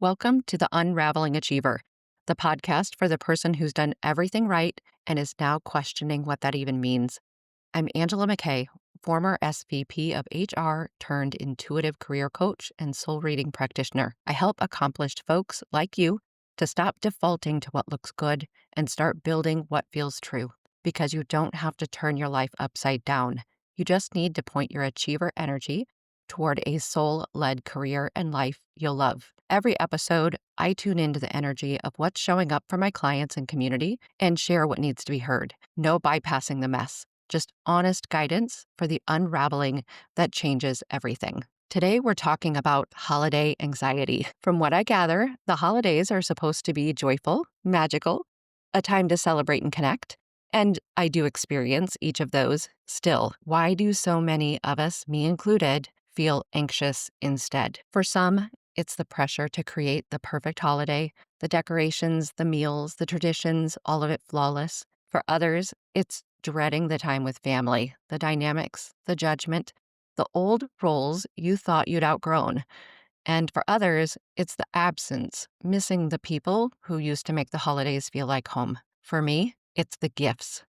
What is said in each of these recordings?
Welcome to the Unraveling Achiever, the podcast for the person who's done everything right and is now questioning what that even means. I'm Angela McKay, former SVP of HR turned intuitive career coach and soul reading practitioner. I help accomplished folks like you to stop defaulting to what looks good and start building what feels true. Because you don't have to turn your life upside down. You just need to point your achiever energy toward a soul-led career and life you'll love. Every episode, I tune into the energy of what's showing up for my clients and community and share what needs to be heard. No bypassing the mess, just honest guidance for the unraveling that changes everything. Today, we're talking about holiday anxiety. From what I gather, the holidays are supposed to be joyful, magical, a time to celebrate and connect. And I do experience each of those still. Why do so many of us, me included, feel anxious instead? For some, it's the pressure to create the perfect holiday, the decorations, the meals, the traditions, all of it flawless. For others, it's dreading the time with family, the dynamics, the judgment, the old roles you thought you'd outgrown. And for others, it's the absence, missing the people who used to make the holidays feel like home. For me, it's the gifts.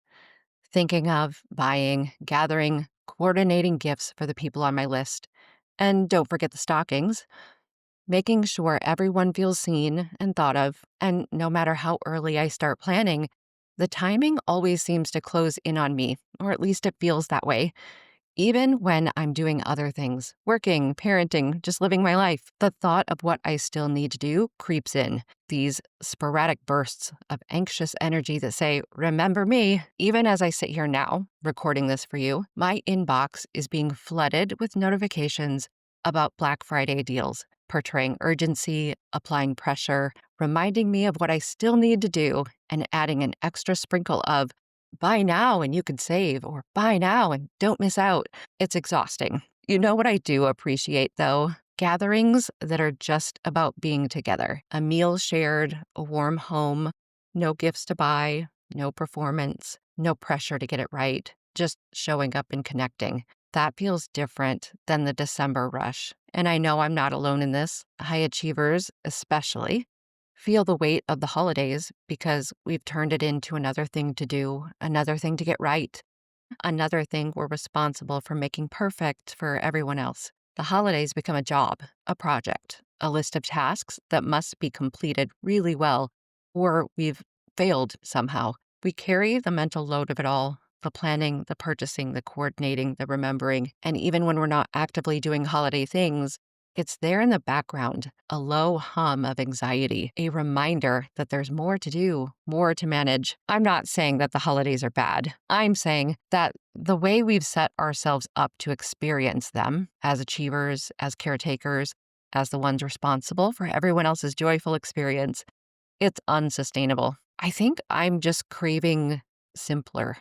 Thinking of buying, gathering, coordinating gifts for the people on my list. And don't forget the stockings. Making sure everyone feels seen and thought of, and no matter how early I start planning, the timing always seems to close in on me, or at least it feels that way. Even when I'm doing other things, working, parenting, just living my life, the thought of what I still need to do creeps in. These sporadic bursts of anxious energy that say, remember me. Even as I sit here now, recording this for you, my inbox is being flooded with notifications about Black Friday deals, portraying urgency, applying pressure, reminding me of what I still need to do, and adding an extra sprinkle of, buy now and you can save, or buy now and don't miss out. It's exhausting. You know what I do appreciate, though? Gatherings that are just about being together. A meal shared, a warm home, no gifts to buy, no performance, no pressure to get it right, just showing up and connecting. That feels different than the December rush. And I know I'm not alone in this. High achievers, especially, feel the weight of the holidays because we've turned it into another thing to do, another thing to get right, another thing we're responsible for making perfect for everyone else. The holidays become a job, a project, a list of tasks that must be completed really well, or we've failed somehow. We carry the mental load of it all, the planning, the purchasing, the coordinating, the remembering, and even when we're not actively doing holiday things, it's there in the background, a low hum of anxiety, a reminder that there's more to do, more to manage. I'm not saying that the holidays are bad. I'm saying that the way we've set ourselves up to experience them as achievers, as caretakers, as the ones responsible for everyone else's joyful experience, it's unsustainable. I think I'm just craving simpler,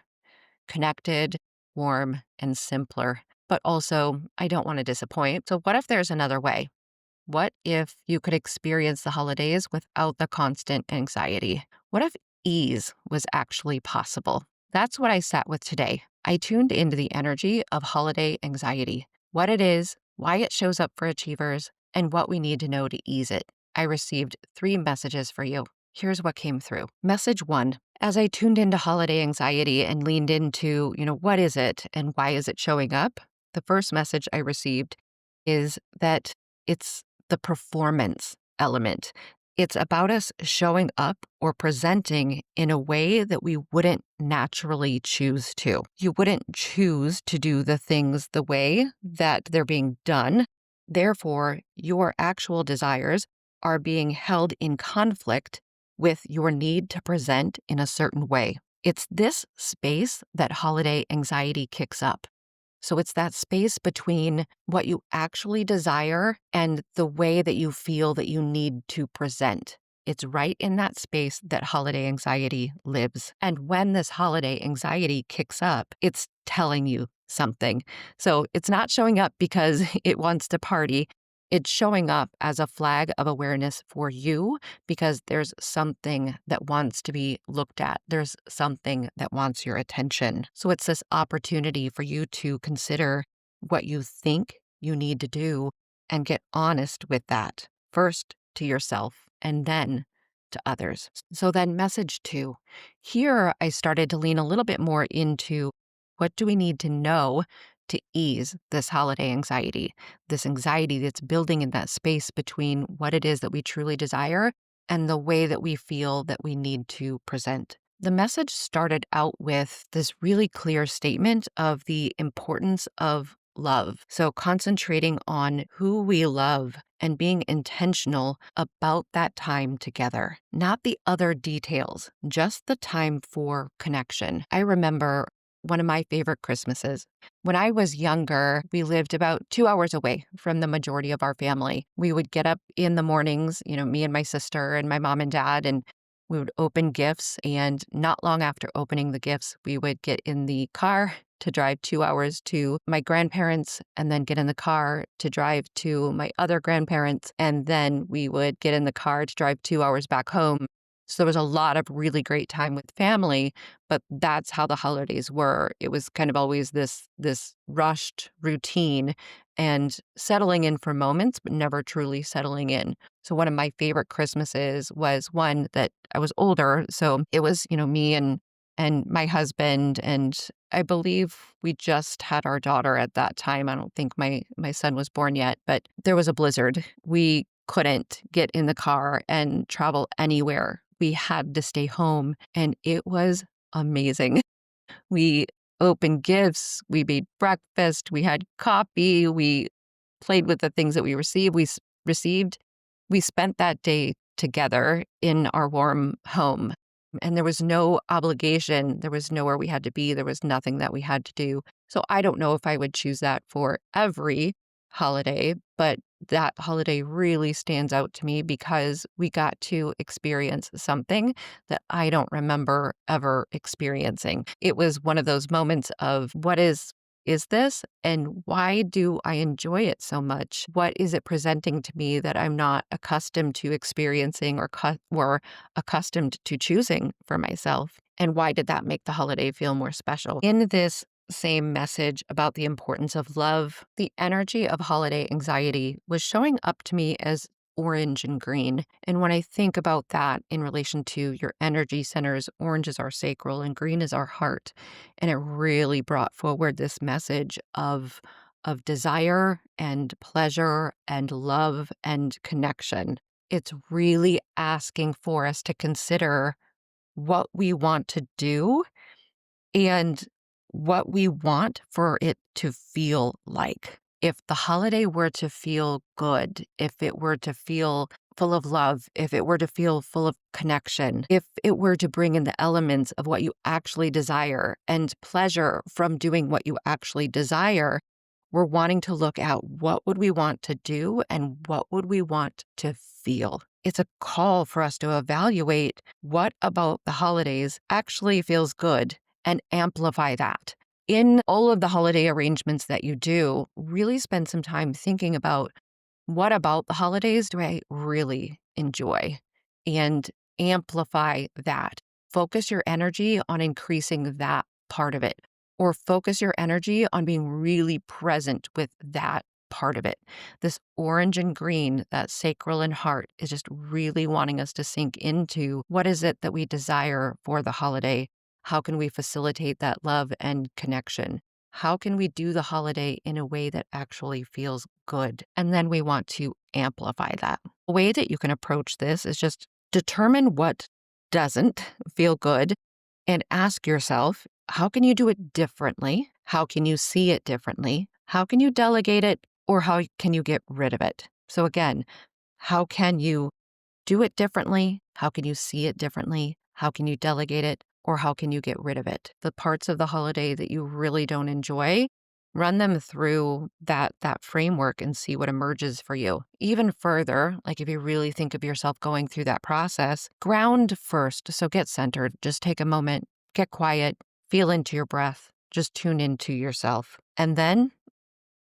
connected, warm, and simpler. But also, I don't want to disappoint. So what if there's another way? What if you could experience the holidays without the constant anxiety? What if ease was actually possible? That's what I sat with today. I tuned into the energy of holiday anxiety, what it is, why it shows up for achievers, and what we need to know to ease it. I received 3 messages for you. Here's what came through. Message 1. As I tuned into holiday anxiety and leaned into, what is it and why is it showing up? The first message I received is that it's the performance element. It's about us showing up or presenting in a way that we wouldn't naturally choose to. You wouldn't choose to do the things the way that they're being done. Therefore, your actual desires are being held in conflict with your need to present in a certain way. It's this space that holiday anxiety kicks up. So it's that space between what you actually desire and the way that you feel that you need to present. It's right in that space that holiday anxiety lives. And when this holiday anxiety kicks up, it's telling you something. So it's not showing up because it wants to party. It's showing up as a flag of awareness for you because there's something that wants to be looked at. There's something that wants your attention. So it's this opportunity for you to consider what you think you need to do and get honest with that. First, to yourself and then to others. So then message 2. Here I started to lean a little bit more into what do we need to know to ease this holiday anxiety, this anxiety that's building in that space between what it is that we truly desire and the way that we feel that we need to present. The message started out with this really clear statement of the importance of love. So, concentrating on who we love and being intentional about that time together, not the other details, just the time for connection. I remember one of my favorite Christmases. When I was younger, we lived about 2 hours away from the majority of our family. We would get up in the mornings, me and my sister and my mom and dad, and we would open gifts. And not long after opening the gifts, we would get in the car to drive 2 hours to my grandparents and then get in the car to drive to my other grandparents. And then we would get in the car to drive 2 hours back home. So there was a lot of really great time with family, but that's how the holidays were. It was kind of always this rushed routine and settling in for moments, but never truly settling in. So one of my favorite Christmases was one that I was older. So it was, me and my husband, and I believe we just had our daughter at that time. I don't think my son was born yet, but there was a blizzard. We couldn't get in the car and travel anywhere. We had to stay home, and it was amazing. We opened gifts, we made breakfast, we had coffee, we played with the things that we received. We spent that day together in our warm home, and there was no obligation. There was nowhere we had to be. There was nothing that we had to do. So I don't know if I would choose that for every holiday, but that holiday really stands out to me because we got to experience something that I don't remember ever experiencing. It was one of those moments of what is this and why do I enjoy it so much? What is it presenting to me that I'm not accustomed to experiencing or accustomed to choosing for myself? And why did that make the holiday feel more special? In this same message about the importance of love, the energy of holiday anxiety was showing up to me as orange and green. And when I think about that in relation to your energy centers, orange is our sacral and green is our heart. And it really brought forward this message of desire and pleasure and love and connection. It's really asking for us to consider what we want to do and what we want for it to feel like. If the holiday were to feel good, if it were to feel full of love, if it were to feel full of connection, if it were to bring in the elements of what you actually desire and pleasure from doing what you actually desire, we're wanting to look at what would we want to do and what would we want to feel. It's a call for us to evaluate what about the holidays actually feels good and amplify that. In all of the holiday arrangements that you do, really spend some time thinking about what about the holidays do I really enjoy and amplify that. Focus your energy on increasing that part of it, or focus your energy on being really present with that part of it. This orange and green, that sacral and heart, is just really wanting us to sink into what is it that we desire for the holiday. How can we facilitate that love and connection? How can we do the holiday in a way that actually feels good? And then we want to amplify that. A way that you can approach this is just determine what doesn't feel good and ask yourself, how can you do it differently? How can you see it differently? How can you delegate it? Or how can you get rid of it? So again, how can you do it differently? How can you see it differently? How can you delegate it? Or how can you get rid of it? The parts of the holiday that you really don't enjoy, run them through that framework and see what emerges for you. Even further, like if you really think of yourself going through that process, ground first. So get centered. Just take a moment, get quiet, feel into your breath, just tune into yourself. And then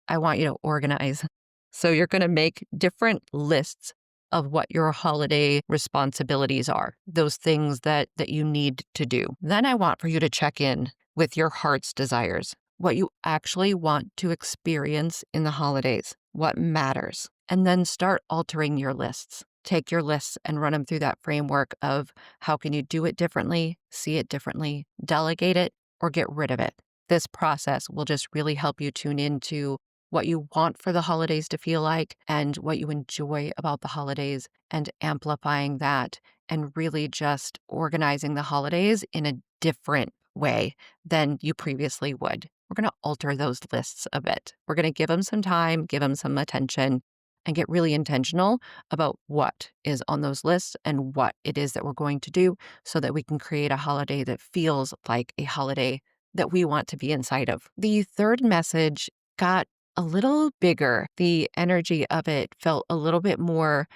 I want you to organize. So you're going to make different lists of what your holiday responsibilities are, those things that you need to do. Then I want for you to check in with your heart's desires, what you actually want to experience in the holidays, what matters, and then start altering your lists. take your lists and run them through that framework of how can you do it differently, see it differently, delegate it, or get rid of it. This process will just really help you tune into what you want for the holidays to feel like and what you enjoy about the holidays and amplifying that and really just organizing the holidays in a different way than you previously would. We're going to alter those lists a bit. We're going to give them some time, give them some attention, and get really intentional about what is on those lists and what it is that we're going to do so that we can create a holiday that feels like a holiday that we want to be inside of. The third message got a little bigger. The energy of it felt a little bit more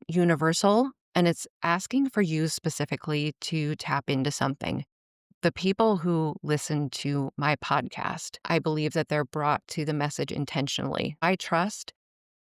universal, and it's asking for you specifically to tap into something. The people who listen to my podcast, I believe that they're brought to the message intentionally. I trust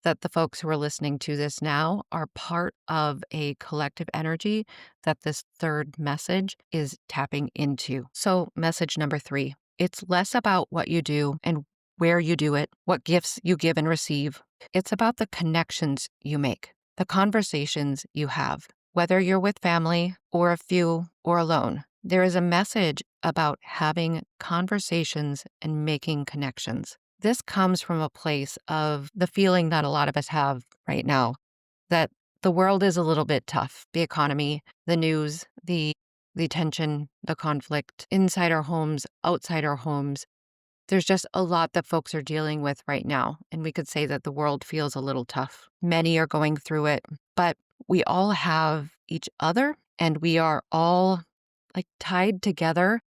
that the folks who are listening to this now are part of a collective energy that this third message is tapping into. So, message number 3, it's less about what you do and where you do it, what gifts you give and receive. It's about the connections you make, the conversations you have, whether you're with family or a few or alone. There is a message about having conversations and making connections. This comes from a place of the feeling that a lot of us have right now, that the world is a little bit tough. The economy, the news, the tension, the conflict inside our homes, outside our homes. There's just a lot that folks are dealing with right now. And we could say that the world feels a little tough. Many are going through it, but we all have each other and we are all like tied together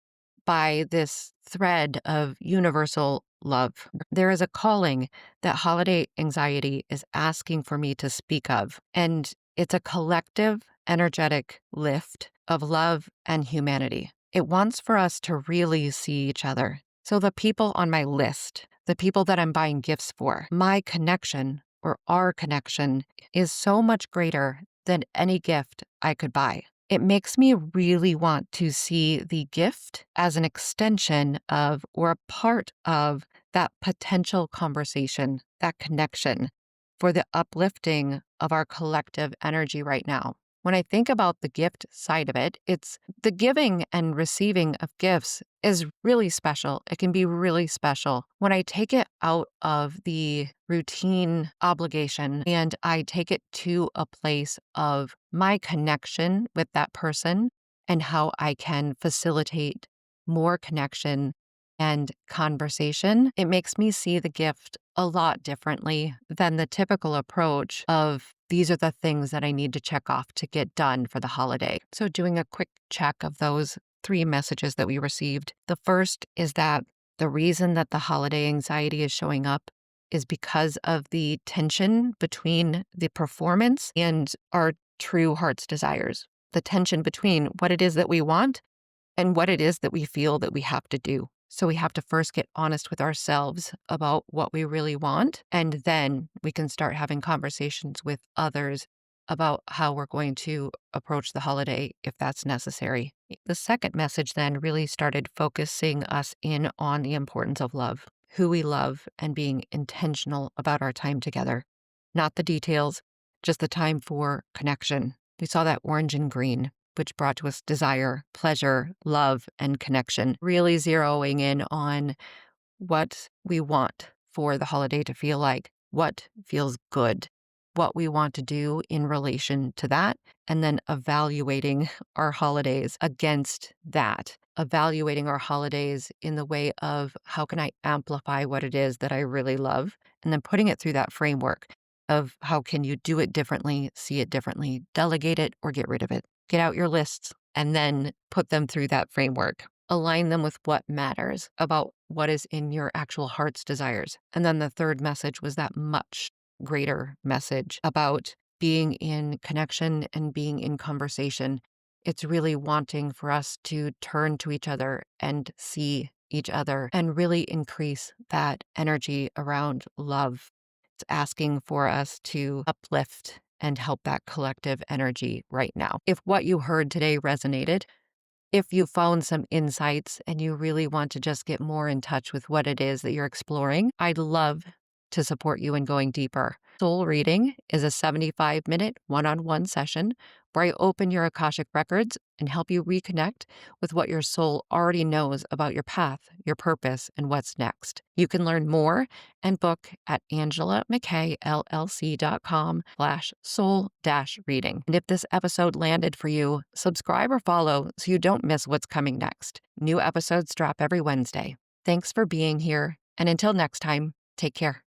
by this thread of universal love. There is a calling that holiday anxiety is asking for me to speak of, and it's a collective, energetic lift of love and humanity. It wants for us to really see each other. So the people on my list, the people that I'm buying gifts for, my connection or our connection is so much greater than any gift I could buy. It makes me really want to see the gift as an extension of or a part of that potential conversation, that connection for the uplifting of our collective energy right now. When I think about the gift side of it, it's the giving and receiving of gifts is really special. It can be really special. When I take it out of the routine obligation and I take it to a place of my connection with that person and how I can facilitate more connection and conversation, it makes me see the gift a lot differently than the typical approach of these are the things that I need to check off to get done for the holiday. So doing a quick check of those 3 messages that we received. The first is that the reason that the holiday anxiety is showing up is because of the tension between the performance and our true heart's desires. The tension between what it is that we want and what it is that we feel that we have to do. So we have to first get honest with ourselves about what we really want, and then we can start having conversations with others about how we're going to approach the holiday if that's necessary. The second message then really started focusing us in on the importance of love, who we love, and being intentional about our time together. Not the details, just the time for connection. We saw that orange and green, which brought to us desire, pleasure, love, and connection, really zeroing in on what we want for the holiday to feel like, what feels good, what we want to do in relation to that, and then evaluating our holidays against that, evaluating our holidays in the way of how can I amplify what it is that I really love, and then putting it through that framework of how can you do it differently, see it differently, delegate it, or get rid of it. Get out your lists and then put them through that framework. Align them with what matters about what is in your actual heart's desires. And then the third message was that much greater message about being in connection and being in conversation. It's really wanting for us to turn to each other and see each other and really increase that energy around love. It's asking for us to uplift and help that collective energy right now. If what you heard today resonated, if you found some insights and you really want to just get more in touch with what it is that you're exploring, I'd love to support you in going deeper. Soul Reading is a 75-minute one-on-one session where I open your Akashic records and help you reconnect with what your soul already knows about your path, your purpose, and what's next. You can learn more and book at angelamckayllc.com/soul-reading. And if this episode landed for you, subscribe or follow so you don't miss what's coming next. New episodes drop every Wednesday. Thanks for being here, and until next time, take care.